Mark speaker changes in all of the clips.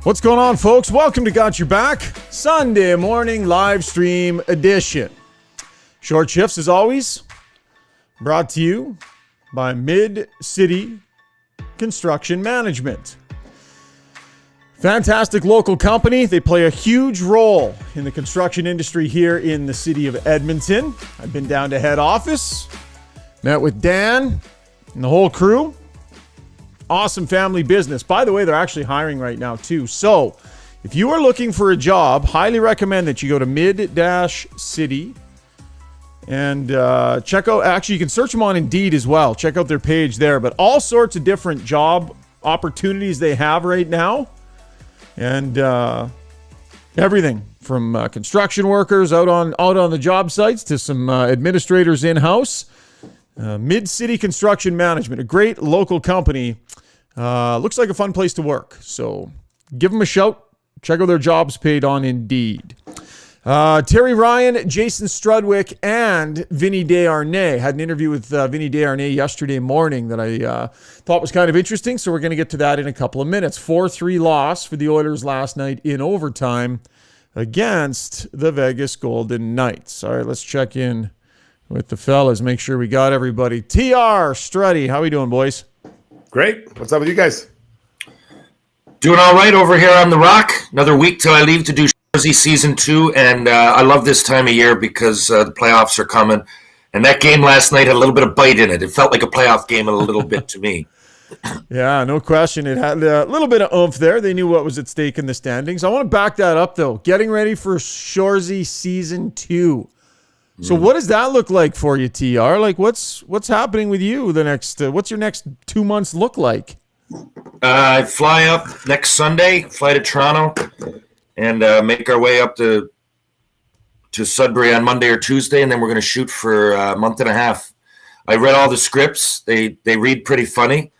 Speaker 1: What's going on, folks? Welcome to Got Your Back, Sunday morning live stream edition. Short shifts, as always, brought to you by Mid-City Construction Management. Fantastic local company. They play a huge role in the construction industry here in the city of Edmonton. I've been down to head office, met with Dan and the whole crew. Awesome family business. By the way, they're actually hiring right now too. So if you are looking for a job, highly recommend that you go to Mid-City and check out, actually you can search them on Indeed as well. Check out their page there, but all sorts of different job opportunities they have right now. And everything from construction workers out on the job sites to some administrators in-house. Mid-City Construction Management, a great local company. Looks like a fun place to work. So give them a shout. Check out their jobs paid on Indeed. Terry Ryan, Jason Strudwick, and Vinny Desharnais. Had an interview with Vinny Desharnais yesterday morning that I thought was kind of interesting, so we're going to get to that in a couple of minutes. 4-3 loss for the Oilers last night in overtime against the Vegas Golden Knights. All right, let's check in with the fellas, make sure we got everybody. TR, Struddy, how we doing, boys?
Speaker 2: Great. What's up with you guys?
Speaker 3: Doing all right over here on the Rock. Another week till I leave to do Shoresy Season 2, and I love this time of year because the playoffs are coming, and that game last night had a little bit of bite in it. It felt like a playoff game a little bit to me.
Speaker 1: Yeah, no question. It had a little bit of oomph there. They knew what was at stake in the standings. I want to back that up, though. Getting ready for Shoresy Season 2. So what does that look like for you, TR? Like, what's happening with you the next, what's your next 2 months look like?
Speaker 3: I fly up next Sunday, fly to Toronto, and make our way up to Sudbury on Monday or Tuesday, and then we're going to shoot for a month and a half. I read all the scripts. They read pretty funny.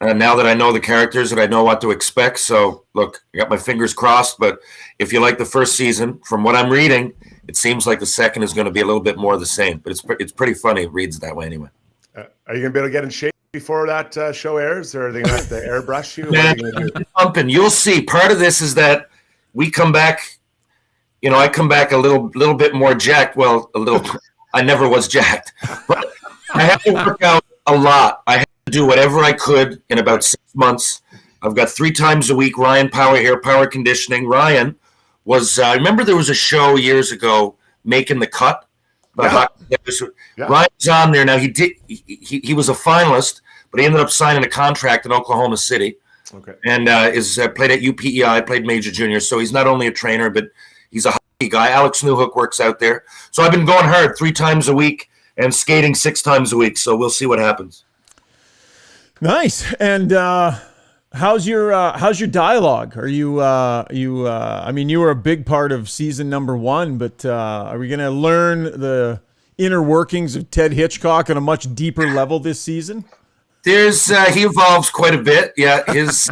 Speaker 3: Now that I know the characters and I know what to expect. So, look, I got my fingers crossed, but if you like the first season, from what I'm reading, it seems like the second is going to be a little bit more of the same, but it's pretty funny. It reads that way anyway.
Speaker 2: Are you going to be able to get in shape before that show airs, or are they going to have to airbrush you?
Speaker 3: Man, pumping. You'll see. Part of this is that we come back. You know, I come back a little bit more jacked. Well, a little. I never was jacked, but I have to work out a lot. I have to do whatever I could in about 6 months. I've got 3 times a week. Ryan Power here, power conditioning. Ryan was I remember there was a show years ago, Making the Cut.
Speaker 2: Yeah.
Speaker 3: Ryan's on there now. He was a finalist, but he ended up signing a contract in Oklahoma City.
Speaker 2: Okay.
Speaker 3: And is played at UPEI, played major junior. So he's not only a trainer, but he's a hockey guy. Alex Newhook works out there. So I've been going hard 3 times a week and skating 6 times a week. So we'll see what happens.
Speaker 1: Nice. And how's your dialogue? Are you I mean, you were a big part of season number 1, but are we going to learn the inner workings of Ted Hitchcock on a much deeper level this season?
Speaker 3: There's he evolves quite a bit. Yeah, his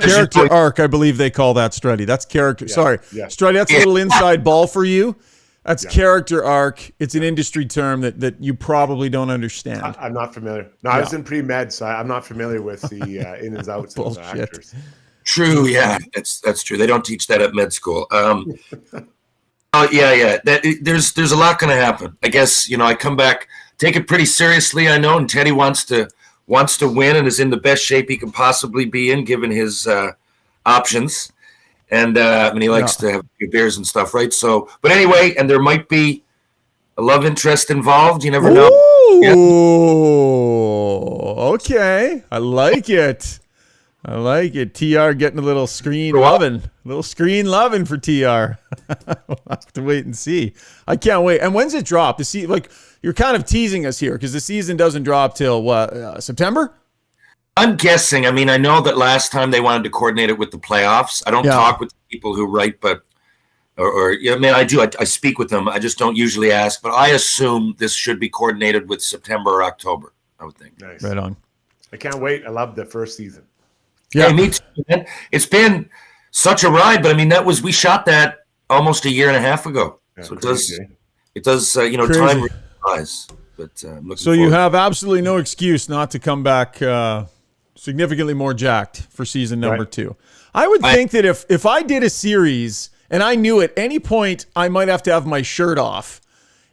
Speaker 1: character arc, I believe they call that, Struddy. That's character.
Speaker 2: Yeah.
Speaker 1: Sorry,
Speaker 2: Yeah.
Speaker 1: Struddy. That's a little inside ball for you. That's character arc. It's an industry term that you probably don't understand.
Speaker 2: I'm not familiar. No, I was in pre-med, so I'm not familiar with the ins and outs of the actors.
Speaker 3: True, yeah, that's true. They don't teach that at med school. Yeah. There's a lot going to happen. I guess, you know, I come back, take it pretty seriously, I know, and Teddy wants to win and is in the best shape he can possibly be in, given his options. And he likes to have a few beers and stuff, right? So, but anyway, and there might be a love interest involved. You never know.
Speaker 1: Ooh, okay. I like it. TR getting a little screen loving. For TR. We'll have to wait and see. I can't wait. And when's it drop? To see, like, you're kind of teasing us here because the season doesn't drop till what, September?
Speaker 3: I'm guessing. I mean, I know that last time they wanted to coordinate it with the playoffs. I don't talk with the people who write, but I mean, I do. I speak with them. I just don't usually ask. But I assume this should be coordinated with September or October, I would think.
Speaker 2: Nice.
Speaker 1: Right on.
Speaker 2: I can't wait. I love the first season.
Speaker 1: Yeah,
Speaker 3: hey, me too, man. It's been such a ride, but I mean, we shot that almost a year and a half ago.
Speaker 2: Yeah,
Speaker 3: so
Speaker 2: crazy.
Speaker 3: it does,
Speaker 1: Crazy.
Speaker 3: time flies. But I'm looking
Speaker 1: so you
Speaker 3: forward.
Speaker 1: have absolutely no excuse not to come back significantly more jacked for season number 2. I would think that if I did a series and I knew at any point I might have to have my shirt off,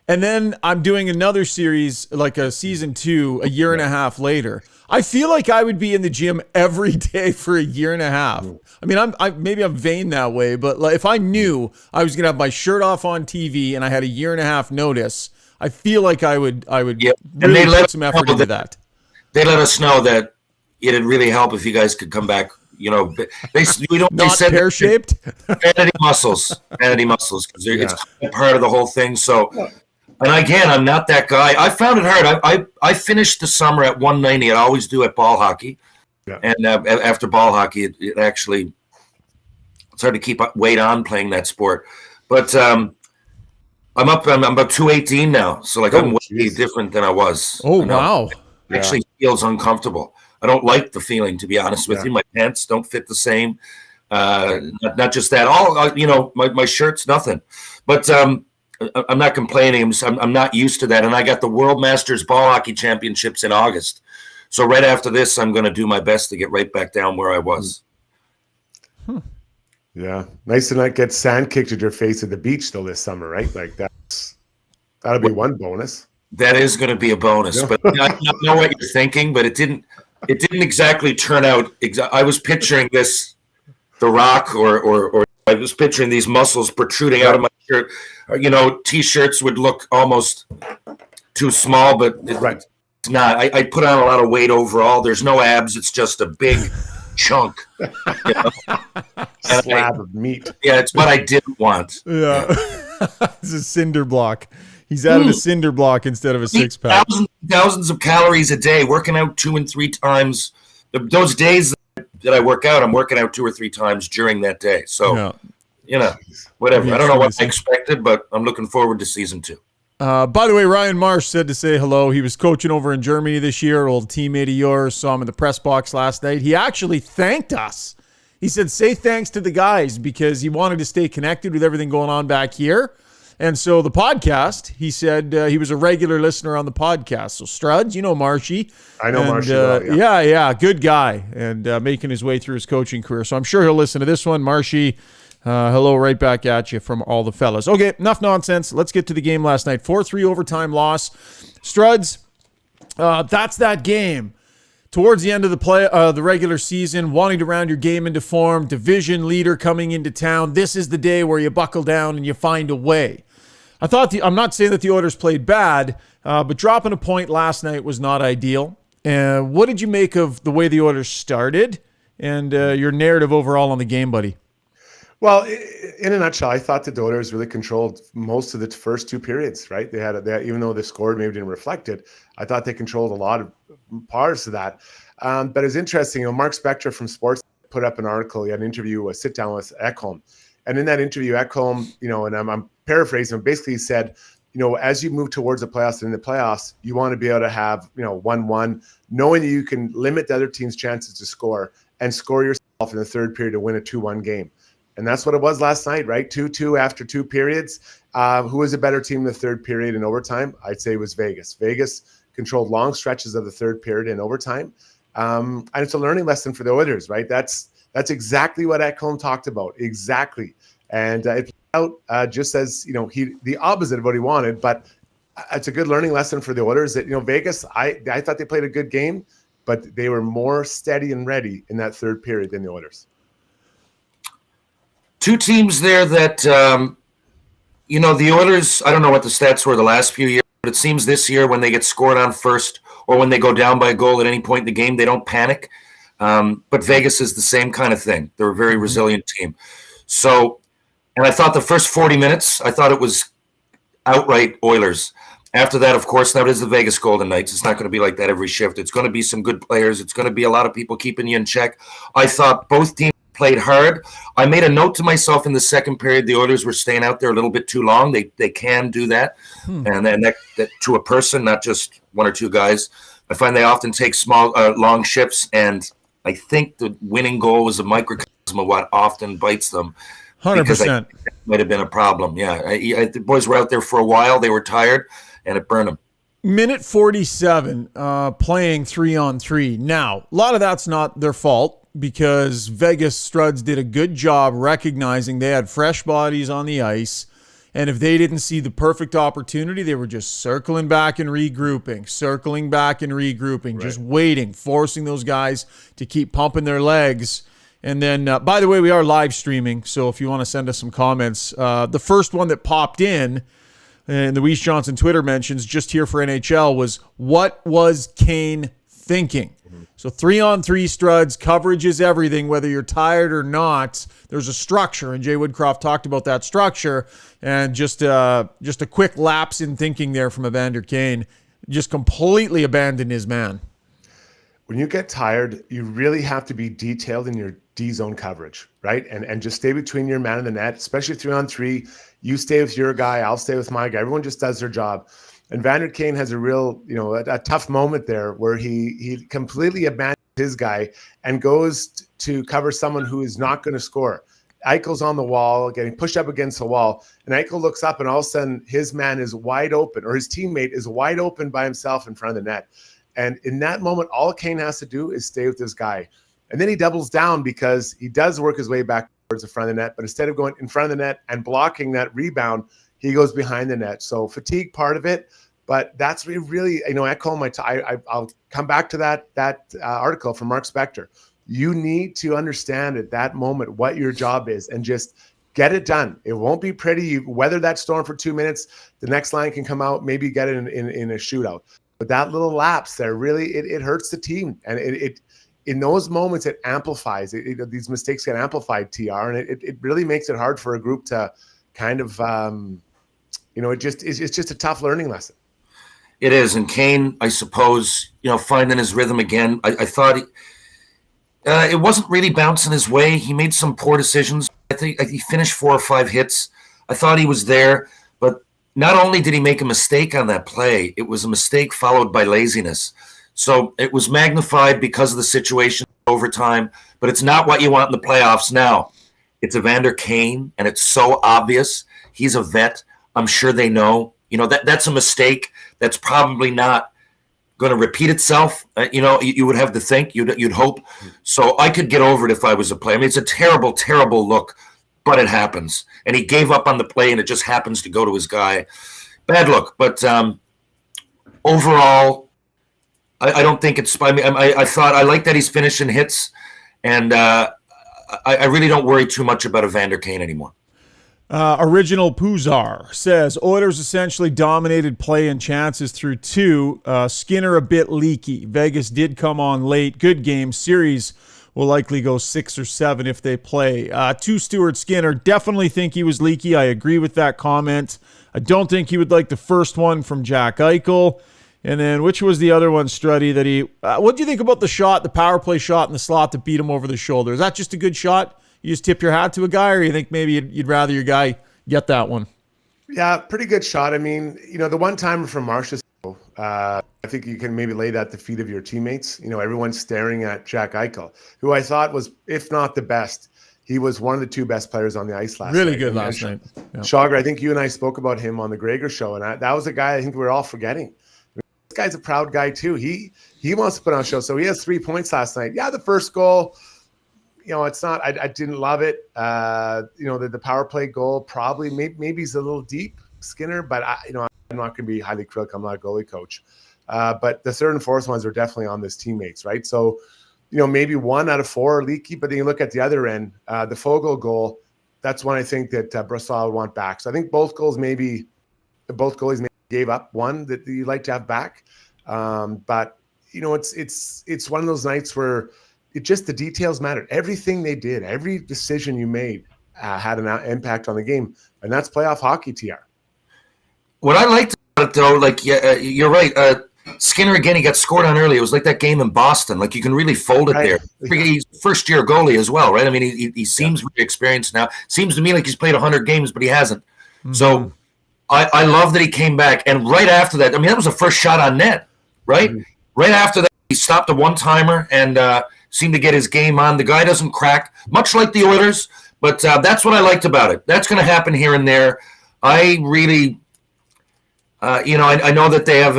Speaker 1: and then I'm doing another series like a season 2 a year and a half later, I feel like I would be in the gym every day for a year and a half. I mean, maybe I'm vain that way, but like, if I knew I was going to have my shirt off on TV and I had a year and a half notice, I feel like I would really put some effort into that.
Speaker 3: They let us know that it'd really help if you guys could come back. You know, they said
Speaker 1: pear-shaped
Speaker 3: vanity muscles, because it's part of the whole thing. So, and again, I'm not that guy. I found it hard. I finished the summer at 190. I always do at ball hockey, and after ball hockey, it actually it's hard to keep weight on playing that sport. But I'm about 218 now, so like I'm way different than I was.
Speaker 1: Oh wow!
Speaker 3: It actually feels uncomfortable. I don't like the feeling, to be honest with you. My pants don't fit the same. Not just that. My shirt's nothing. But I'm not complaining. I'm not used to that. And I got the World Masters Ball Hockey Championships in August. So right after this, I'm going to do my best to get right back down where I was.
Speaker 2: Yeah. Nice to not get sand kicked at your face at the beach, though, this summer, right? Like that'll be one bonus.
Speaker 3: That is going to be a bonus. But I know what you're thinking, but it didn't exactly turn out. I was picturing The Rock, or I was picturing these muscles protruding out of my shirt. T-shirts would look almost too small, but it's not. I put on a lot of weight overall. There's no abs. It's just a big chunk.
Speaker 2: Slab of meat.
Speaker 3: Yeah, it's what I didn't want.
Speaker 1: Yeah. It's a cinder block. He's added a cinder block instead of a six-pack.
Speaker 3: Thousands of calories a day, working out 2 and 3 times. Those days that I work out, I'm working out 2 or 3 times during that day. So, whatever. I don't know what I expected, but I'm looking forward to season 2.
Speaker 1: By the way, Ryan Marsh said to say hello. He was coaching over in Germany this year, old teammate of yours. Saw him in the press box last night. He actually thanked us. He said, say thanks to the guys, because he wanted to stay connected with everything going on back here. And so the podcast, he said he was a regular listener on the podcast. So Struds, you know Marshy.
Speaker 2: I know Marshy
Speaker 1: well, yeah. Good guy, and making his way through his coaching career. So I'm sure he'll listen to this one. Marshy, hello right back at you from all the fellas. Okay, enough nonsense. Let's get to the game last night. 4-3 overtime loss. Struds, that's that game. Towards the end of the regular season, wanting to round your game into form, division leader coming into town. This is the day where you buckle down and you find a way. I'm not saying that the Oilers played bad, but dropping a point last night was not ideal. What did you make of the way the Oilers started and your narrative overall on the game, buddy?
Speaker 2: Well, in a nutshell, I thought the Oilers really controlled most of the first 2 periods, right? They even though the score maybe didn't reflect it, I thought they controlled a lot of parts of that. But it's interesting, Mark Spector from Sports put up an article. He had an interview, a sit down with Ekholm. And in that interview, Ekholm, and I'm paraphrasing, basically he said, as you move towards the playoffs, and in the playoffs, you want to be able to have, 1-1, knowing that you can limit the other team's chances to score and score yourself in the third period to win a 2-1 game. And that's what it was last night, right? 2-2 after 2 periods. Who was a better team in the third period in overtime? I'd say it was Vegas. Vegas controlled long stretches of the third period in overtime. And it's a learning lesson for the Oilers, right? That's exactly what Ekholm talked about. Exactly. And it played out just as, the opposite of what he wanted. But it's a good learning lesson for the Oilers that, Vegas, I thought they played a good game, but they were more steady and ready in that third period than the Oilers.
Speaker 3: 2 teams there that, the Oilers, I don't know what the stats were the last few years, but it seems this year when they get scored on first or when they go down by a goal at any point in the game, they don't panic. But Vegas is the same kind of thing. They're a very resilient team. So, and I thought the first 40 minutes, I thought it was outright Oilers. After that, of course, now it is the Vegas Golden Knights. It's not going to be like that every shift. It's going to be some good players. It's going to be a lot of people keeping you in check. I thought both teams played hard. I made a note to myself in the second period. The Oilers were staying out there a little bit too long. They can do that. And then that to a person, not just 1 or 2 guys. I find they often take long shifts, and I think the winning goal was a microcosm of what often bites them.
Speaker 1: 100%.
Speaker 3: That might have been a problem. Yeah. The boys were out there for a while. They were tired, and it burned them.
Speaker 1: Minute 47, playing 3-on-3. Now, a lot of that's not their fault because Vegas Struds did a good job recognizing they had fresh bodies on the ice. And if they didn't see the perfect opportunity, they were just circling back and regrouping, right. Just waiting, forcing those guys to keep pumping their legs. And then, by the way, we are live streaming, so if you want to send us some comments. The first one that popped in, and the Weiss Johnson Twitter mentions, just here for NHL, was, what was Kane thinking? So 3-on-3 Struds, coverage is everything, whether you're tired or not. There's a structure, and Jay Woodcroft talked about that structure, and just a quick lapse in thinking there from Evander Kane, just completely abandoned his man.
Speaker 2: When you get tired, you really have to be detailed in your D-zone coverage, right? And just stay between your man and the net, especially 3-on-3. You stay with your guy, I'll stay with my guy. Everyone just does their job. And Evander Kane has a real, a tough moment there where he completely abandons his guy and goes to cover someone who is not going to score. Eichel's on the wall, getting pushed up against the wall, and Eichel looks up, and all of a sudden his man is wide open, or his teammate is wide open by himself in front of the net. And in that moment, all Kane has to do is stay with this guy. And then he doubles down because he does work his way back towards the front of the net, but instead of going in front of the net and blocking that rebound, he goes behind the net. So fatigue part of it, but that's really, I'll come back to that article from Mark Spector. You need to understand at that moment what your job is and just get it done. It won't be pretty. You weather that storm for 2 minutes. The next line can come out, maybe get it in a shootout. But that little lapse there, really, it hurts the team. And it in those moments, it amplifies. These mistakes get amplified, TR, and it really makes it hard for a group to kind of, it's just a tough learning lesson.
Speaker 3: It is. And Kane, I suppose, finding his rhythm again. I thought it wasn't really bouncing his way. He made some poor decisions. I think he finished 4 or 5 hits. I thought he was there, but not only did he make a mistake on that play, it was a mistake followed by laziness. So it was magnified because of the situation overtime, but it's not what you want in the playoffs now. It's Evander Kane, and it's so obvious. He's a vet. I'm sure they know. That's a mistake that's probably not going to repeat itself. You would have to think, you'd hope. So I could get over it if I was a player. I mean, it's a terrible, terrible look, but it happens. And he gave up on the play, and it just happens to go to his guy. Bad look, but overall, I don't think it's. I like that he's finishing hits, and I really don't worry too much about Evander Kane anymore.
Speaker 1: Original Puzar says Oilers essentially dominated play and chances through 2. Skinner a bit leaky. Vegas did come on late. Good game. Series will likely go 6 or 7 if they play. To Stuart Skinner, definitely think he was leaky. I agree with that comment. I don't think he would like the first one from Jack Eichel. And then which was the other one, Struddy, that he... what do you think about the shot, the power play shot in the slot that beat him over the shoulder? Is that just a good shot? You just tip your hat to a guy, or you think maybe you'd rather your guy get that one?
Speaker 2: Yeah, pretty good shot. I mean, the one-timer from Marchessault, I think you can maybe lay that at the feet of your teammates. Everyone's staring at Jack Eichel, who I thought was, if not the best, he was one of the 2 best players on the ice last night.
Speaker 1: Really good last night. Yeah.
Speaker 2: Schauger, I think you and I spoke about him on the Gregor show, and that was a guy I think we're all forgetting. This guy's a proud guy too. He wants to put on a show. So he has 3 points last night. Yeah, the first goal, it's not. I didn't love it. The power play goal probably maybe he's a little deep, Skinner. But I'm not going to be highly critical. I'm not a goalie coach. But the third and fourth ones are definitely on his teammates, right? So maybe 1 out of 4 are leaky. But then you look at the other end, the Foegele goal. That's one I think that Bristol would want back. So I think both goalies maybe gave up one that you'd like to have back. But it's one of those nights where the details mattered. Everything they did, every decision you made had an impact on the game. And that's playoff hockey, TR.
Speaker 3: What I liked about it, though, you're right. Skinner, again, he got scored on early. It was like that game in Boston. Like, you can really fold it right there. He's first-year goalie as well, right? I mean, he seems really experienced now. Seems to me like he's played 100 games, but he hasn't. Mm-hmm. So I love that he came back. And right after that, I mean, that was the first shot on net, right? Mm-hmm. Right after that, he stopped a one-timer and seemed to get his game on. The guy doesn't crack, much like the Oilers, but that's what I liked about it. That's going to happen here and there. I really I know that they have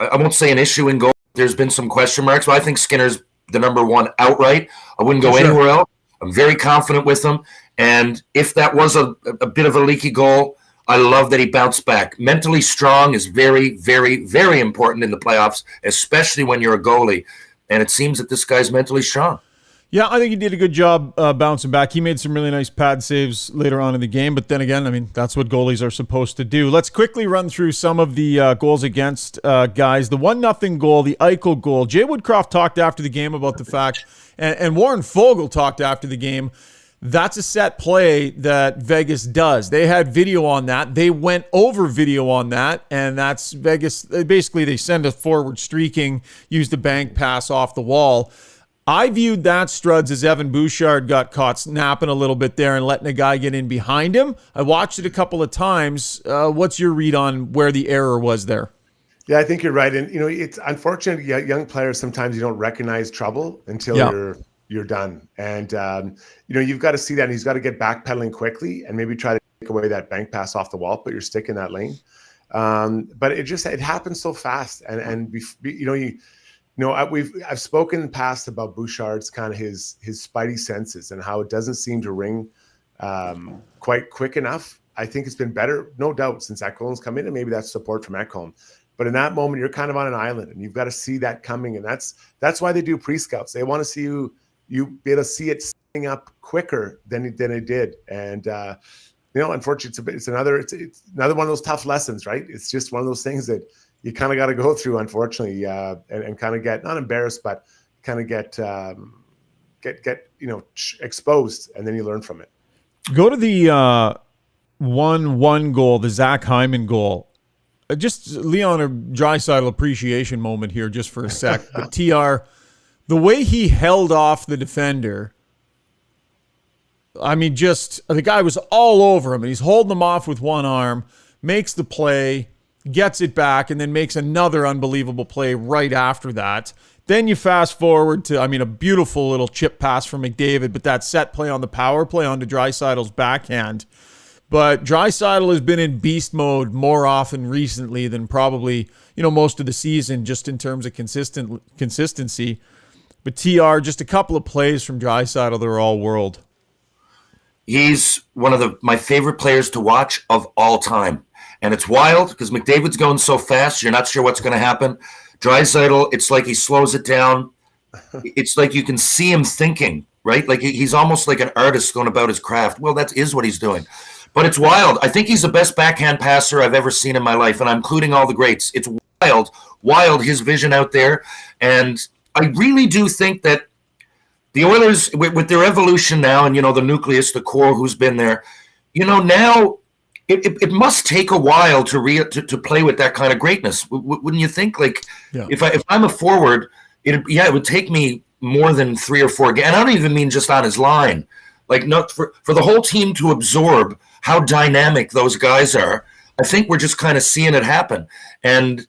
Speaker 3: I won't say an issue in goal. There's been some question marks, but I think Skinner's the number one outright. I wouldn't go anywhere else. I'm very confident with him. And if that was a bit of a leaky goal, I love that he bounced back. Mentally strong is very, very, very important in the playoffs, especially when you're a goalie. And it seems that this guy's mentally strong.
Speaker 1: Yeah, I think he did a good job bouncing back. He made some really nice pad saves later on in the game. But then again, I mean, that's what goalies are supposed to do. Let's quickly run through some of the goals against guys. The 1-0 goal, the Eichel goal. Jay Woodcroft talked after the game about the fact, and Warren Fogle talked after the game, that's a set play that Vegas does. They had video on that. They went over video on that, and that's Vegas. Basically, they send a forward streaking, use the bank pass off the wall. I viewed that, Struds, as Evan Bouchard got caught snapping a little bit there and letting a guy get in behind him. I watched it a couple of times. What's your read on where the error was there?
Speaker 2: Yeah, I think you're right. And, it's unfortunate, young players, sometimes you don't recognize trouble until you're done. And, you've got to see that, and he's got to get backpedaling quickly and maybe try to take away that bank pass off the wall, put your stick in that lane. But it happens so fast. I've spoken in the past about Bouchard's kind of his spidey senses and how it doesn't seem to ring quite quick enough. I think it's been better, no doubt, since Ekholm's come in, and maybe that's support from Ekholm. But in that moment, you're kind of on an island, and you've got to see that coming, and that's why they do pre-scouts. They want to see you be able to see it setting up quicker than it did. And unfortunately, it's another one of those tough lessons, right? It's just one of those things that you kind of got to go through, unfortunately, and kind of get not embarrassed, but kind of get exposed, and then you learn from it.
Speaker 1: Go to the 1-1 goal, the Zach Hyman goal. Just Leon or Draisaitl appreciation moment here, just for a sec. But TR, the way he held off the defender, I mean, just the guy was all over him, and he's holding him off with one arm, makes the play, gets it back, and then makes another unbelievable play right after that. Then you fast forward to, a beautiful little chip pass from McDavid, but that set play on the power play onto Draisaitl's backhand. But Draisaitl has been in beast mode more often recently than probably, most of the season, just in terms of consistency. But TR, just a couple of plays from Draisaitl, they're all world.
Speaker 3: He's one of my favorite players to watch of all time. And it's wild because McDavid's going so fast, you're not sure what's going to happen. Draisaitl, it's like he slows it down. It's like you can see him thinking, right? Like he's almost like an artist going about his craft. Well, that is what he's doing. But it's wild. I think he's the best backhand passer I've ever seen in my life, and I'm including all the greats. It's wild, his vision out there. And I really do think that the Oilers, with their evolution now, and, the nucleus, the core who's been there, now it must take a while to play with that kind of greatness. Wouldn't you think? Like, if I'm a forward, it would take me more than 3 or 4 games. And I don't even mean just on his line. Like, not for the whole team to absorb how dynamic those guys are. I think we're just kind of seeing it happen. And,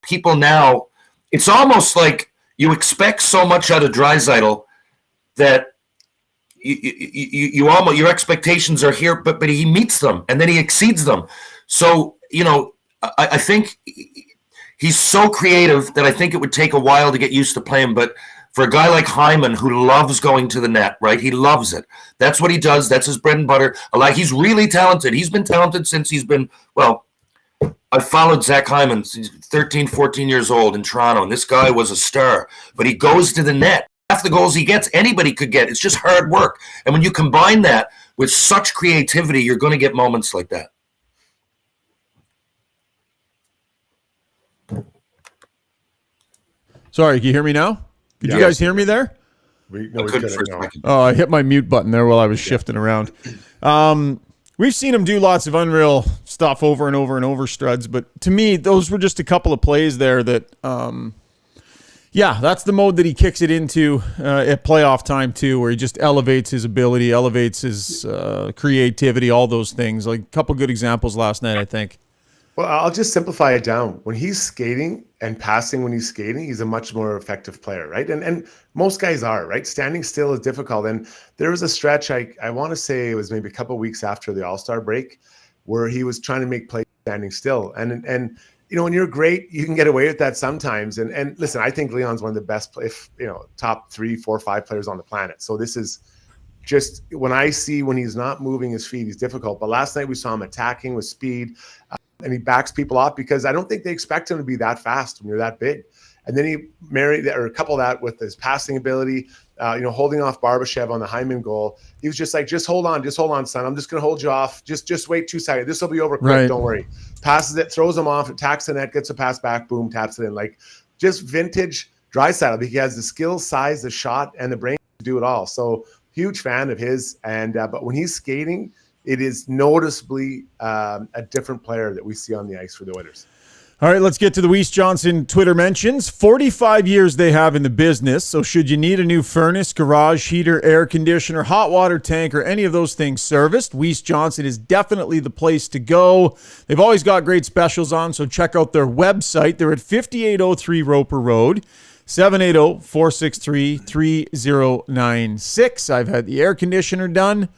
Speaker 3: people now, it's almost like you expect so much out of Draisaitl that your expectations are here, but he meets them and then he exceeds them. So, I think he's so creative that I think it would take a while to get used to playing. But for a guy like Hyman, who loves going to the net, right? He loves it. That's what he does. That's his bread and butter. He's really talented. He's been talented since he's been, I followed Zach Hyman. He's 13, 14 years old in Toronto, and this guy was a star. But he goes to the net. Half the goals he gets, anybody could get. It's just hard work. And when you combine that with such creativity, you're going to get moments like that.
Speaker 1: Sorry, can you hear me now? Did you guys hear me there? I hit my mute button there while I was shifting around. We've seen him do lots of unreal stuff over and over and over, Struds, but to me, those were just a couple of plays there that, that's the mode that he kicks it into at playoff time too, where he just elevates his ability, elevates his creativity, all those things. Like a couple good examples last night, I think.
Speaker 2: Well, I'll just simplify it down. When he's skating and passing when he's skating, he's a much more effective player, right? And most guys are, right? Standing still is difficult. And there was a stretch, I want to say it was maybe a couple of weeks after the All-Star break, where he was trying to make plays standing still. And when you're great, you can get away with that sometimes. And listen, I think Leon's one of the best, top 3, 4, 5 players on the planet. So this is just when he's not moving his feet, he's difficult. But last night we saw him attacking with speed, and he backs people off because I don't think they expect him to be that fast when you're that big. And then he couple that with his passing ability, holding off Barbashev on the Hyman goal. He was just like, just hold on, son. I'm just going to hold you off. Just wait 2 seconds. This will be over quick. Right. Don't worry. Passes it, throws him off, attacks the net, gets a pass back, boom, taps it in. Like just vintage Draisaitl. He has the skill, size, the shot, and the brain to do it all. So huge fan of his. And but when he's skating, it is noticeably a different player that we see on the ice for the Oilers.
Speaker 1: All right, let's get to the Weiss Johnson Twitter mentions. 45 years they have in the business, so should you need a new furnace, garage heater, air conditioner, hot water tank, or any of those things serviced, Weiss Johnson is definitely the place to go. They've always got great specials on, so check out their website. They're at 5803 Roper Road, 780-463-3096. I've had the air conditioner done.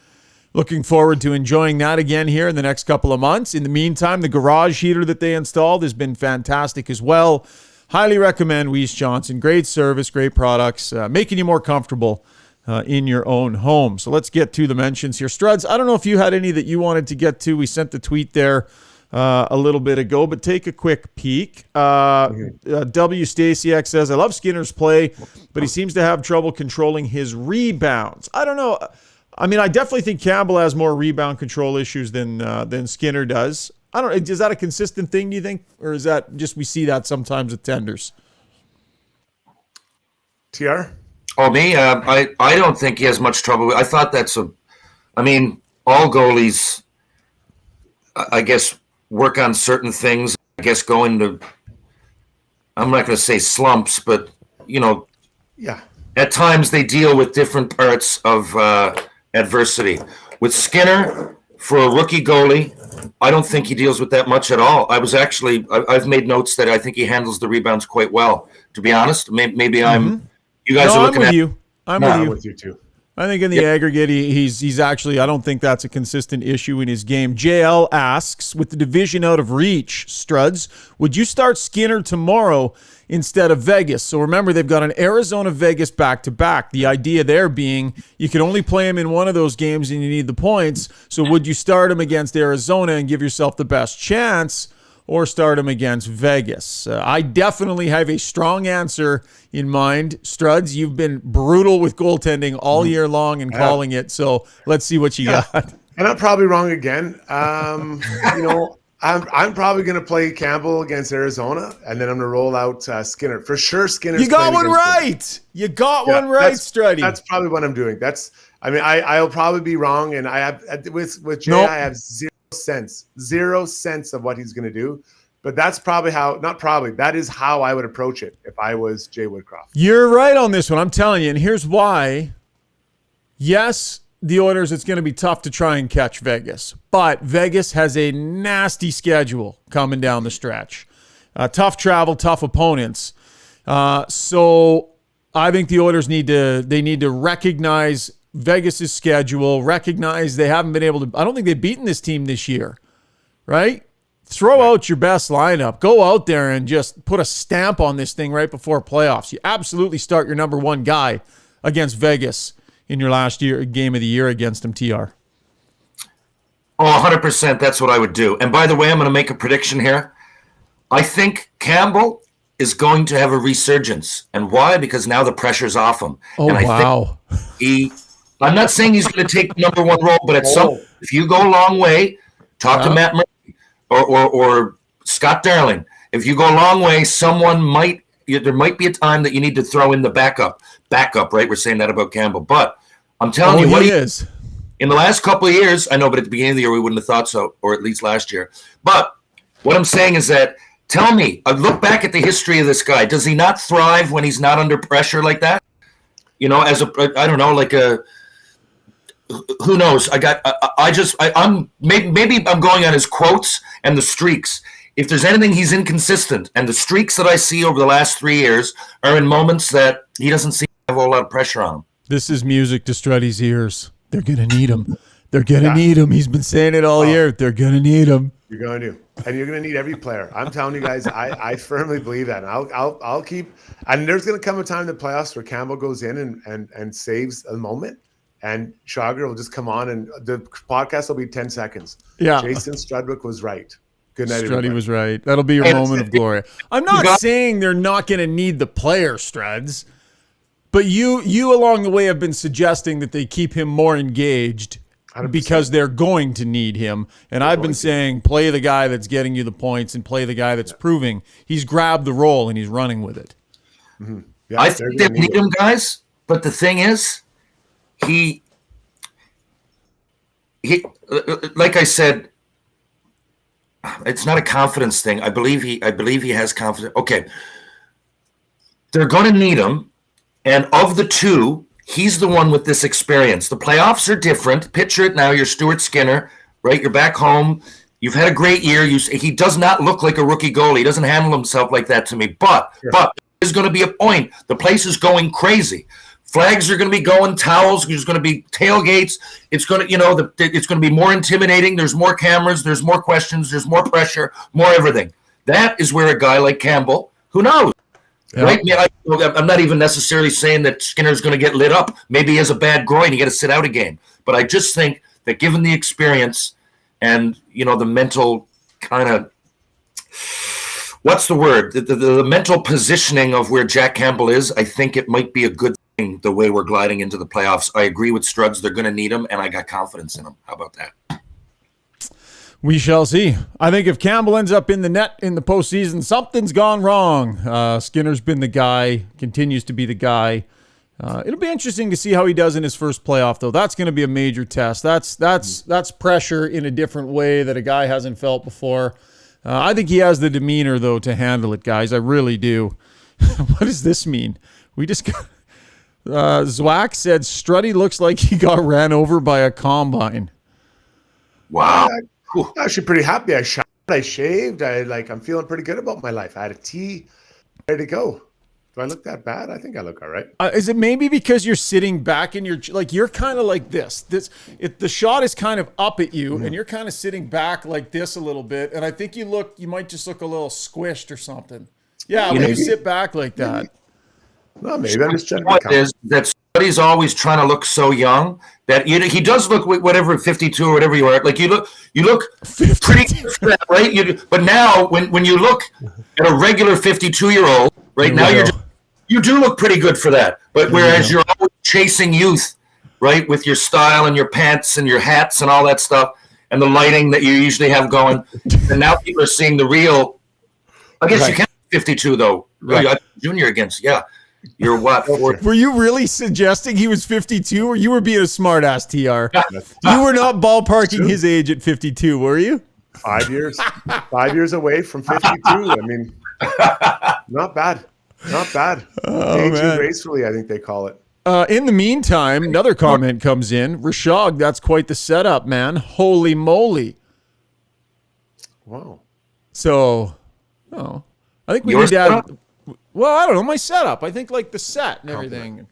Speaker 1: Looking forward to enjoying that again here in the next couple of months. In the meantime, the garage heater that they installed has been fantastic as well. Highly recommend Weiss Johnson. Great service, great products, making you more comfortable in your own home. So let's get to the mentions here. Struds, I don't know if you had any that you wanted to get to. We sent the tweet there a little bit ago, but take a quick peek. W. Stasiak says, I love Skinner's play, but he seems to have trouble controlling his rebounds. I don't know. I mean, I definitely think Campbell has more rebound control issues than Skinner does. I don't. Is that a consistent thing, do you think? Or is that just we see that sometimes with tenders?
Speaker 2: TR?
Speaker 3: Oh, me? I don't think he has much trouble. I thought all goalies, I guess, work on certain things. I guess going to, I'm not going to say slumps, but,
Speaker 2: yeah.
Speaker 3: At times they deal with different parts of adversity. With Skinner, for a rookie goalie, I don't think he deals with that much at all. I've made notes that I think he handles the rebounds quite well, to be honest. Maybe you guys are looking
Speaker 1: I'm with
Speaker 3: at
Speaker 1: you.
Speaker 2: I'm with you too.
Speaker 1: I think in the aggregate, he's actually, I don't think that's a consistent issue in his game. JL asks, with the division out of reach, Struds, would you start Skinner tomorrow instead of Vegas? So remember, they've got an Arizona-Vegas back-to-back. The idea there being you can only play him in one of those games and you need the points. So would you start him against Arizona and give yourself the best chance, or start him against Vegas? I definitely have a strong answer in mind. Struds, you've been brutal with goaltending all year long and calling it, so let's see what you got.
Speaker 2: And I'm probably wrong again. I'm probably going to play Campbell against Arizona, and then I'm going to roll out Skinner. For sure, Skinner.
Speaker 1: You got one right. You got one right, Struddy.
Speaker 2: That's probably what I'm doing. I'll probably be wrong, and I have with Jay, I have zero sense of what he's going to do. But that's that is how I would approach it if I was Jay Woodcroft.
Speaker 1: You're right on this one. I'm telling you, and here's why. Yes, the Oilers, it's going to be tough to try and catch Vegas, but Vegas has a nasty schedule coming down the stretch. Tough travel, tough opponents. So I think the Oilers need to recognize Vegas's schedule, recognize they haven't been able to. I don't think they've beaten this team this year, right? Throw out your best lineup. Go out there and just put a stamp on this thing right before playoffs. You absolutely start your number one guy against Vegas in your last game of the year against them, TR.
Speaker 3: Oh, 100%. That's what I would do. And by the way, I'm going to make a prediction here. I think Campbell is going to have a resurgence. And why? Because now the pressure's off him.
Speaker 1: Oh,
Speaker 3: and
Speaker 1: wow.
Speaker 3: I'm not saying he's going to take the number one role, but if you go a long way, talk to Matt Murray or Scott Darling. If you go a long way, there might be a time that you need to throw in the backup, right? We're saying that about Campbell. But I'm telling you what he is. In the last couple of years, I know, but at the beginning of the year, we wouldn't have thought so, or at least last year. But what I'm saying is that, tell me, look back at the history of this guy. Does he not thrive when he's not under pressure like that? Who knows? Maybe I'm going on his quotes and the streaks. If there's anything, he's inconsistent. And the streaks that I see over the last 3 years are in moments that he doesn't seem to have a whole lot of pressure on him.
Speaker 1: This is music to Struddy's ears. They're going to need him. They're going to need him. He's been saying it all year. They're going to need him.
Speaker 2: You're going to, and you're going to need every player. I'm telling you guys, I firmly believe that. And I'll keep. And there's going to come a time in the playoffs where Campbell goes in and saves a moment, and Chager will just come on, and the podcast will be 10 seconds.
Speaker 1: Yeah,
Speaker 2: Jason Strudwick was right. Good night,
Speaker 1: Struddy
Speaker 2: everybody.
Speaker 1: was right. That'll be your moment of glory. I'm not saying they're not going to need the player, Struds, but you along the way have been suggesting that they keep him more engaged
Speaker 2: 100%.
Speaker 1: because they're going to need him. And I've been saying play the guy that's getting you the points and play the guy that's proving he's grabbed the role and he's running with it.
Speaker 2: Mm-hmm. Yeah,
Speaker 3: I think they need him, guys. But the thing is, he like I said, it's not a confidence thing. I believe he has confidence. Okay, they're going to need him, and of the two, he's the one with this experience. The playoffs are different. Picture it now. You're Stuart Skinner, right? You're back home. You've had a great year. He does not look like a rookie goalie. He doesn't handle himself like that to me. But there's going to be a point. The place is going crazy. Flags are going to be going, towels. There's going to be tailgates. It's going to, it's going to be more intimidating. There's more cameras. There's more questions. There's more pressure. More everything. That is where a guy like Campbell, who knows, right? I'm not even necessarily saying that Skinner's going to get lit up. Maybe he has a bad groin. You got to sit out a game. But I just think that given the experience and the mental kind of, what's the word? The mental positioning of where Jack Campbell is, I think it might be a good thing the way we're gliding into the playoffs. I agree with Struds. They're going to need him, and I got confidence in him. How about that?
Speaker 1: We shall see. I think if Campbell ends up in the net in the postseason, something's gone wrong. Skinner's been the guy, continues to be the guy. It'll be interesting to see how he does in his first playoff, though. That's going to be a major test. That's pressure in a different way that a guy hasn't felt before. I think he has the demeanor, though, to handle it, guys. I really do. What does this mean? We just got... Zwack said Struddy looks like he got ran over by a combine.
Speaker 3: Wow.
Speaker 2: I'm actually pretty happy. I shot, I shaved. I'm feeling pretty good about my life. I had a tea ready to go. Do I look that bad? I think I look all right.
Speaker 1: Is it maybe because you're sitting back and you're kind of like this? The shot is kind of up at you, and you're kind of sitting back like this a little bit. And I think you might just look a little squished or something. Yeah, when you sit back like that.
Speaker 2: Well, maybe I'm just trying to
Speaker 3: what is that Struddy's always trying to look so young that he does look whatever 52 or whatever you are. Like you look pretty good for that, right? But now when you look at a regular 52-year-old, right now you do look pretty good for that. But whereas you're always chasing youth, right, with your style and your pants and your hats and all that stuff and the lighting that you usually have going, and now people are seeing the real. I guess you can't be 52 though. Right. Junior against You're what? 40.
Speaker 1: Were you really suggesting he was 52, or you were being a smartass, TR? You were not ballparking his age at 52, were you?
Speaker 2: 5 years. 5 years away from 52. I mean, not bad. Not bad. Aging gracefully, I think they call it.
Speaker 1: In the meantime, another comment comes in. Rishaug, that's quite the setup, man. Holy moly.
Speaker 2: Wow.
Speaker 1: So, I think we need to add... Well, I don't know, my setup. I think like the set and everything.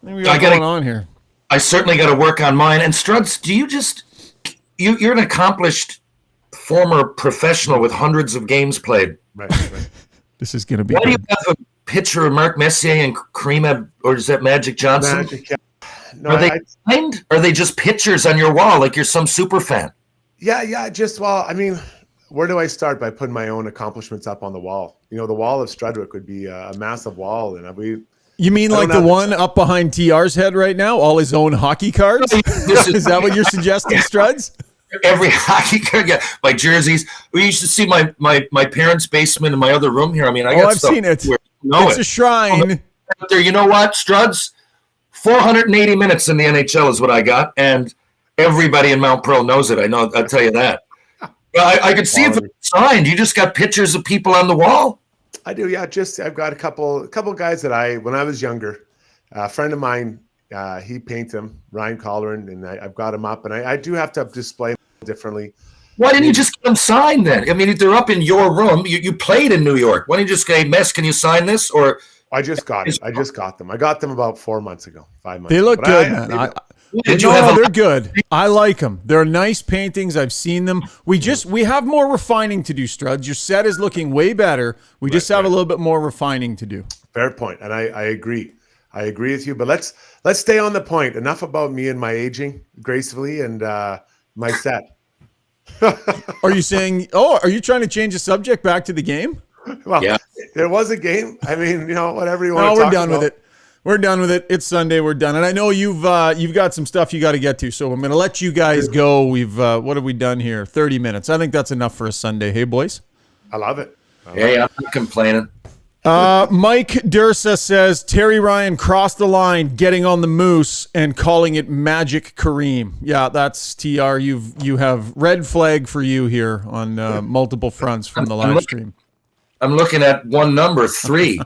Speaker 1: I think we got going on here.
Speaker 3: I certainly got to work on mine. And Struds, do you you're an accomplished former professional with hundreds of games played.
Speaker 2: Right.
Speaker 1: This is going to be.
Speaker 3: Why do you have a picture of Mark Messier and Kareem, or is that Magic Johnson?
Speaker 2: Magic, yeah. No,
Speaker 3: are they signed? Or are they just pictures on your wall like you're some super fan?
Speaker 2: Yeah. I mean, where do I start? By putting my own accomplishments up on the wall. The wall of Strudwick would be a massive wall, and
Speaker 1: You mean like the one up behind TR's head right now? All his own hockey cards? Is that what you're suggesting, Struds?
Speaker 3: Every hockey card, my jerseys. We used to see my parents' basement in my other room here. I mean, I've
Speaker 1: seen it. It's a shrine.
Speaker 3: There, you know what, Struds? 480 minutes in the NHL is what I got, and everybody in Mount Pearl knows it. I'll tell you that. I could see if it's signed. You just got pictures of people on the wall?
Speaker 2: I do, yeah. I've got a couple guys that when I was younger, a friend of mine, he painted them, Ryan Colleran, and I've got them up, and I do have to display them differently.
Speaker 3: Why didn't you just get them signed then? I mean, if they're up in your room, you played in New York. Why didn't you just say, Mess, can you sign this? Or
Speaker 2: I just got them. I got them about 4 months ago, 5 months.
Speaker 1: They look good, man.
Speaker 3: Did you
Speaker 1: No,
Speaker 3: have
Speaker 1: they're good. I like them. They're nice paintings. I've seen them. We have more refining to do, Struds. Your set is looking way better. We just have a little bit more refining to do.
Speaker 2: Fair point, and I agree. I agree with you. But let's stay on the point. Enough about me and my aging gracefully and my set.
Speaker 1: Are you saying? Oh, are you trying to change the subject back to the game?
Speaker 2: Well,
Speaker 3: Yeah.
Speaker 2: There was a game. I mean, whatever you want
Speaker 1: No,
Speaker 2: to
Speaker 1: we're
Speaker 2: talk
Speaker 1: done
Speaker 2: about.
Speaker 1: with it. We're done with it. It's Sunday. We're done. And I know you've got some stuff you got to get to, so I'm going to let you guys go. We've what have we done here? 30 minutes. I think that's enough for a Sunday. Hey, boys.
Speaker 2: I love it.
Speaker 3: Hey, I'm not complaining.
Speaker 1: Mike Dursa says Terry Ryan crossed the line, getting on the moose and calling it Magic Kareem. Yeah, that's TR. You have red flag for you here on multiple fronts from the live stream.
Speaker 3: I'm looking at one number, 3.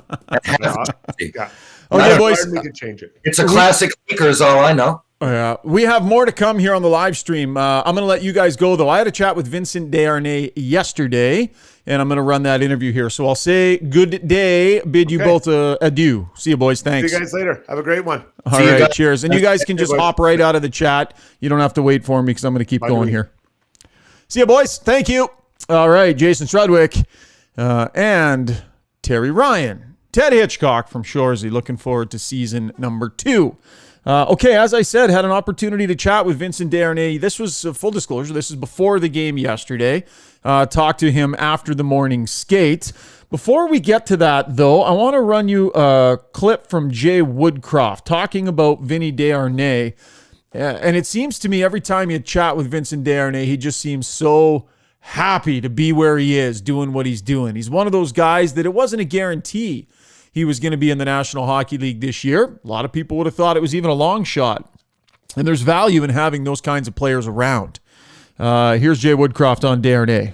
Speaker 2: Yeah.
Speaker 1: Okay, boys.
Speaker 2: We could change it.
Speaker 3: It's a classic Lakers, all I know.
Speaker 1: Yeah, we have more to come here on the live stream. I'm going to let you guys go, though. I had a chat with Vincent Desharnais yesterday, and I'm going to run that interview here. So I'll say good day, bid you both adieu. See you, boys. Thanks.
Speaker 2: See you guys later. Have a great one.
Speaker 1: All right, cheers. And you guys can just hop right out of the chat. You don't have to wait for me because I'm going to keep going here. See you, boys. Thank you. All right, Jason Strudwick and Terry Ryan. Ted Hitchcock from Shoresy. Looking forward to season number 2. Okay, as I said, had an opportunity to chat with Vincent Desharnais. This was full disclosure. This is before the game yesterday. Talked to him after the morning skate. Before we get to that, though, I want to run you a clip from Jay Woodcroft talking about Vinny Desharnais. And it seems to me every time you chat with Vincent Desharnais, he just seems so happy to be where he is, doing what he's doing. He's one of those guys that it wasn't a guarantee he was going to be in the National Hockey League this year. A lot of people would have thought it was even a long shot. And there's value in having those kinds of players around. Here's Jay Woodcroft on Desharnais.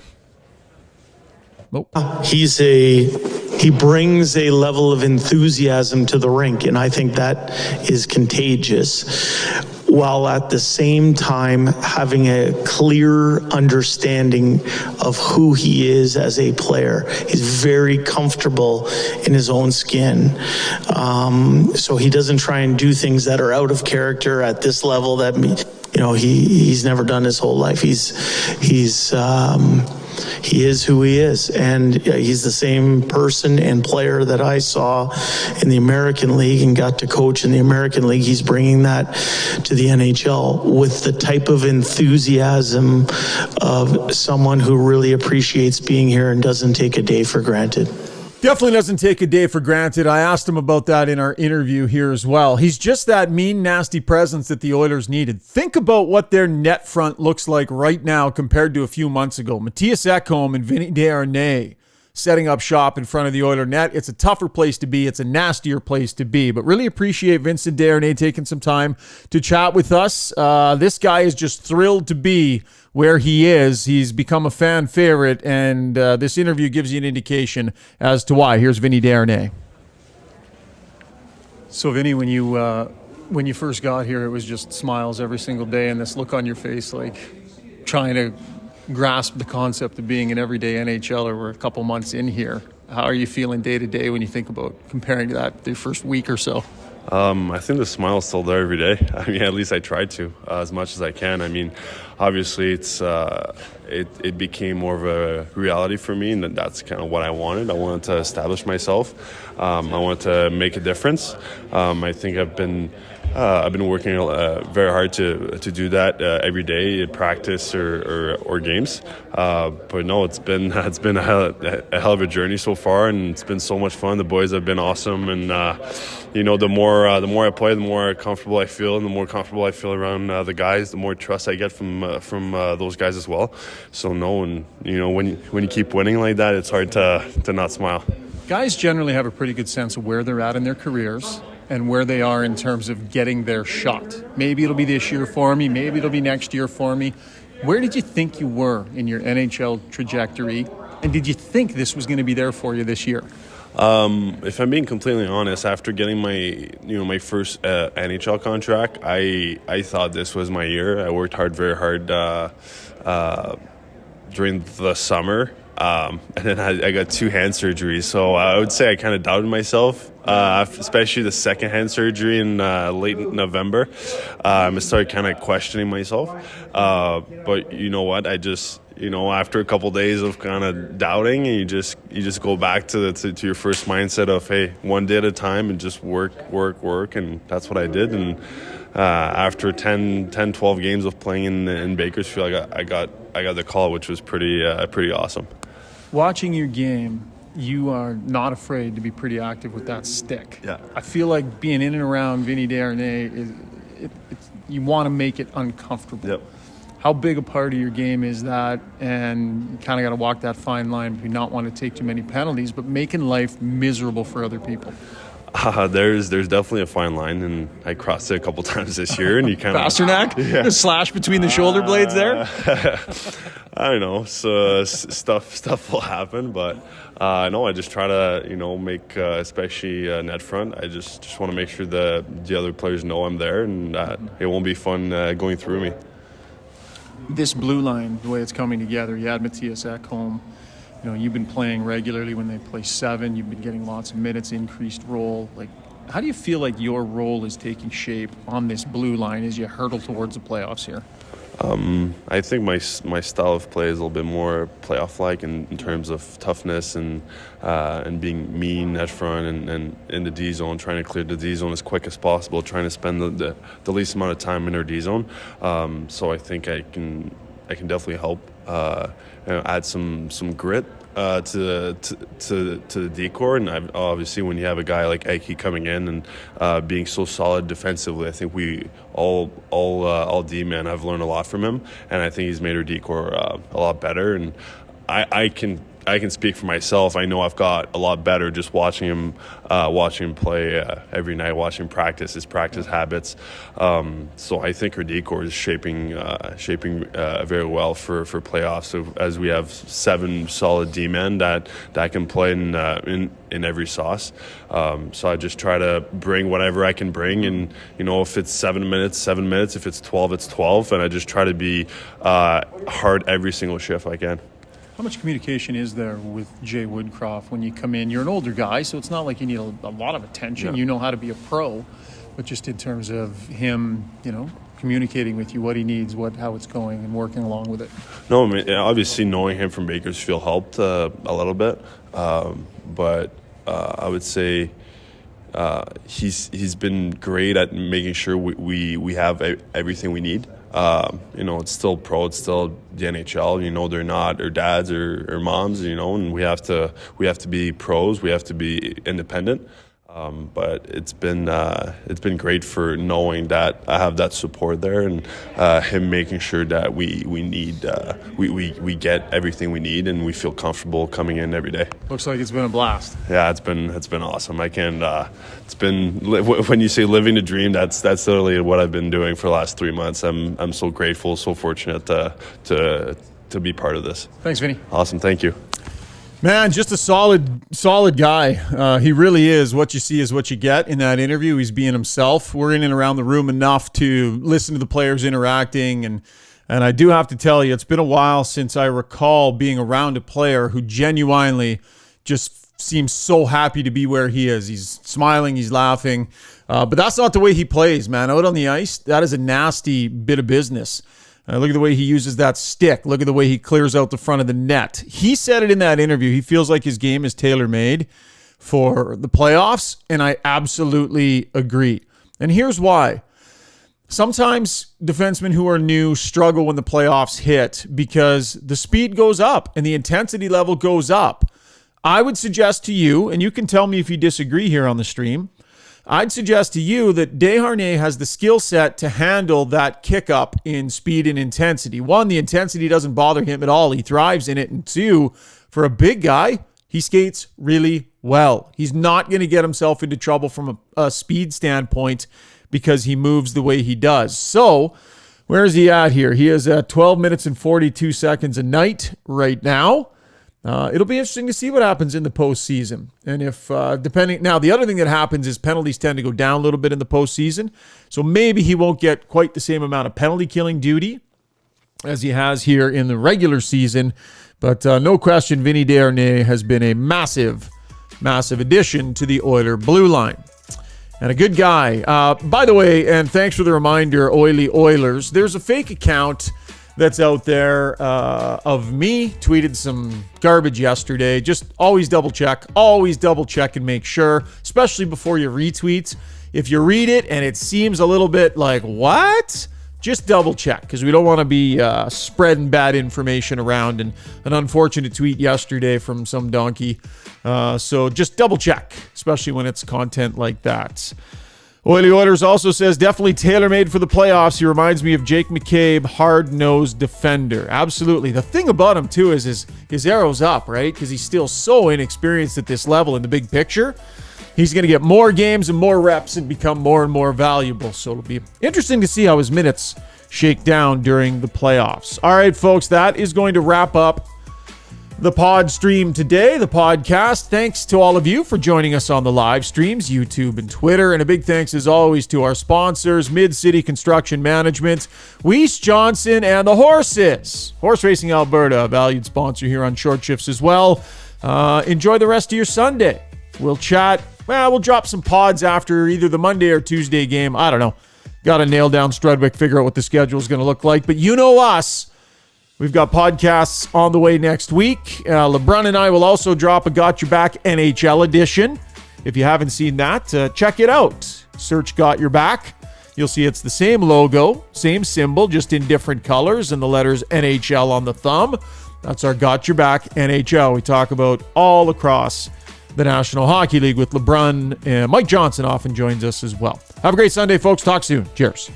Speaker 1: Oh.
Speaker 4: He brings a level of enthusiasm to the rink, and I think that is contagious, while at the same time having a clear understanding of who he is as a player. He's very comfortable in his own skin. So he doesn't try and do things that are out of character at this level that, he's never done his whole life. He is who he is, and he's the same person and player that I saw in the American League and got to coach in the American League. He's bringing that to the NHL with the type of enthusiasm of someone who really appreciates being here and doesn't take a day for granted.
Speaker 1: Definitely doesn't take a day for granted. I asked him about that in our interview here as well. He's just that mean, nasty presence that the Oilers needed. Think about what their net front looks like right now compared to a few months ago. Matthias Ekholm and Vinny Desharnais setting up shop in front of the Oiler net. It's a tougher place to be. It's a nastier place to be. But really appreciate Vincent Desharnais taking some time to chat with us. This guy is just thrilled to be where he is. He's become a fan favorite, and this interview gives you an indication as to why. Here's Vinny Desharnais. So, Vinny, when you first got here, it was just smiles every single day and this look on your face, like trying to grasp the concept of being an everyday NHLer. We're a couple months in here. How are you feeling day to day when you think about comparing to that the first week or so?
Speaker 5: I think the smile is still there every day. I mean, at least I try to as much as I can. I mean, obviously it became more of a reality for me, and that's kind of what I wanted. I wanted to establish myself. I wanted to make a difference. I think I've been working very hard to do that every day at practice or games. But no, it's been a hell of a journey so far, and it's been so much fun. The boys have been awesome, and the more I play, the more comfortable I feel, and the more comfortable I feel around the guys, the more trust I get from those guys as well. So no, and when you keep winning like that, it's hard to not smile.
Speaker 1: Guys generally have a pretty good sense of where they're at in their careers and where they are in terms of getting their shot. Maybe it'll be this year for me. Maybe it'll be next year for me. Where did you think you were in your NHL trajectory? And did you think this was going to be there for you this year?
Speaker 5: If I'm being completely honest, after getting my first NHL contract, I thought this was my year. I worked very hard during the summer and then I got 2 hand surgeries. So I would say I kind of doubted myself, especially the second hand surgery in late November. I started kind of questioning myself. But you know what? I just, after a couple days of kind of doubting, and you just go back to your first mindset of, hey, one day at a time and just work. And that's what I did. And after 10, 12 games of playing in Bakersfield, I got the call, which was pretty awesome.
Speaker 6: Watching your game, you are not afraid to be pretty active with that stick.
Speaker 5: Yeah.
Speaker 6: I feel like being in and around Vinny Desharnais, you want to make it uncomfortable.
Speaker 5: Yep.
Speaker 6: How big a part of your game is that? And you kind of got to walk that fine line between not wanting to take too many penalties, but making life miserable for other people.
Speaker 5: There's definitely a fine line, and I crossed it a couple times this year. And you kind of
Speaker 6: Pasternak, the slash between the shoulder blades there.
Speaker 5: I don't know. So stuff will happen, but no, I just try to make especially net front. I just want to make sure the other players know I'm there, and that it won't be fun going through me.
Speaker 6: This blue line, the way it's coming together, you had Matthias Ekholm. You've been playing regularly when they play 7. You've been getting lots of minutes, increased role. Like, how do you feel like your role is taking shape on this blue line as you hurtle towards the playoffs here?
Speaker 5: I think my style of play is a little bit more playoff-like in terms of toughness and being mean net front and in the D zone, trying to clear the D zone as quick as possible, trying to spend the least amount of time in our D zone. So I think I can definitely help add some grit to the decor. And obviously when you have a guy like Ike coming in and being so solid defensively, I think we all D-men have learned a lot from him, and I think he's made our decor a lot better. And I can speak for myself. I know I've got a lot better just watching him play every night, watching his practice habits. So I think her decor is shaping very well for playoffs. So as we have 7 solid D-men that can play in every sauce. So I just try to bring whatever I can bring, and if it's 7 minutes, 7 minutes. If it's 12, it's 12, and I just try to be hard every single shift I can.
Speaker 6: How much communication is there with Jay Woodcroft when you come in? You're an older guy, so it's not like you need a lot of attention.
Speaker 5: Yeah.
Speaker 6: You know how to be a pro, but just in terms of him, communicating with you what he needs, how it's going, and working along with it.
Speaker 5: No, I mean, obviously knowing him from Bakersfield helped a little bit, but I would say he's been great at making sure we have everything we need. It's still pro, it's still the NHL. They're not our dads or moms. And we have to be pros. We have to be independent. But it's been great for knowing that I have that support there, and him making sure that we get everything we need, and we feel comfortable coming in every day.
Speaker 6: Looks like it's been a blast.
Speaker 5: Yeah, it's been awesome. I can it's been, when you say living the dream, that's literally what I've been doing for the last 3 months. I'm so grateful, so fortunate to be part of this.
Speaker 6: Thanks, Vinny.
Speaker 5: Awesome, thank you.
Speaker 1: Man, just a solid guy. He really is. What you see is what you get in that interview. He's being himself. We're in and around the room enough to listen to the players interacting. And I do have to tell you, it's been a while since I recall being around a player who genuinely just seems so happy to be where he is. He's smiling, he's laughing. But that's not the way he plays, man. Out on the ice, that is a nasty bit of business. Look at the way he uses that stick. Look at the way he clears out the front of the net. He said it in that interview. He feels like his game is tailor-made for the playoffs, and I absolutely agree. And here's why. Sometimes defensemen who are new struggle when the playoffs hit because the speed goes up and the intensity level goes up. I would suggest to you, and you can tell me if you disagree here on the stream, I'd suggest to you that Desharnais has the skill set to handle that kick up in speed and intensity. 1, the intensity doesn't bother him at all. He thrives in it. And 2, for a big guy, he skates really well. He's not going to get himself into trouble from a speed standpoint because he moves the way he does. So where is he at here? He is at 12 minutes and 42 seconds a night right now. It'll be interesting to see what happens in the postseason. And if, now the other thing that happens is penalties tend to go down a little bit in the postseason. So maybe he won't get quite the same amount of penalty killing duty as he has here in the regular season. But no question, Vinny Desharnais has been a massive addition to the Oiler blue line. And a good guy. By the way, and thanks for the reminder, Oily Oilers, there's a fake account that's out there of me. Tweeted some garbage yesterday. Just always double check and make sure, especially before you retweet. If you read it and it seems a little bit like, what? Just double check, because we don't want to be spreading bad information around. And an unfortunate tweet yesterday from some donkey. So just double check, especially when it's content like that. Oily Oilers also says, definitely tailor-made for the playoffs. He reminds me of Jake McCabe, hard-nosed defender. Absolutely. The thing about him, too, is his arrow's up, right? Because he's still so inexperienced at this level in the big picture. He's going to get more games and more reps and become more and more valuable. So it'll be interesting to see how his minutes shake down during the playoffs. All right, folks, that is going to wrap up the pod stream today, the podcast. Thanks to all of you for joining us on the live streams, YouTube and Twitter. And a big thanks, as always, to our sponsors, Mid-City Construction Management, Weiss Johnson, and the Horses. Horse Racing Alberta, a valued sponsor here on Short Shifts as well. Enjoy the rest of your Sunday. We'll chat. Well, we'll drop some pods after either the Monday or Tuesday game. I don't know. Got to nail down Strudwick, figure out what the schedule is going to look like. But you know us. We've got podcasts on the way next week. LeBron and I will also drop a Got Your Back NHL edition. If you haven't seen that, check it out. Search Got Your Back. You'll see it's the same logo, same symbol, just in different colors, and the letters NHL on the thumb. That's our Got Your Back NHL. We talk about all across the National Hockey League with LeBron, and Mike Johnson often joins us as well. Have a great Sunday, folks. Talk soon. Cheers.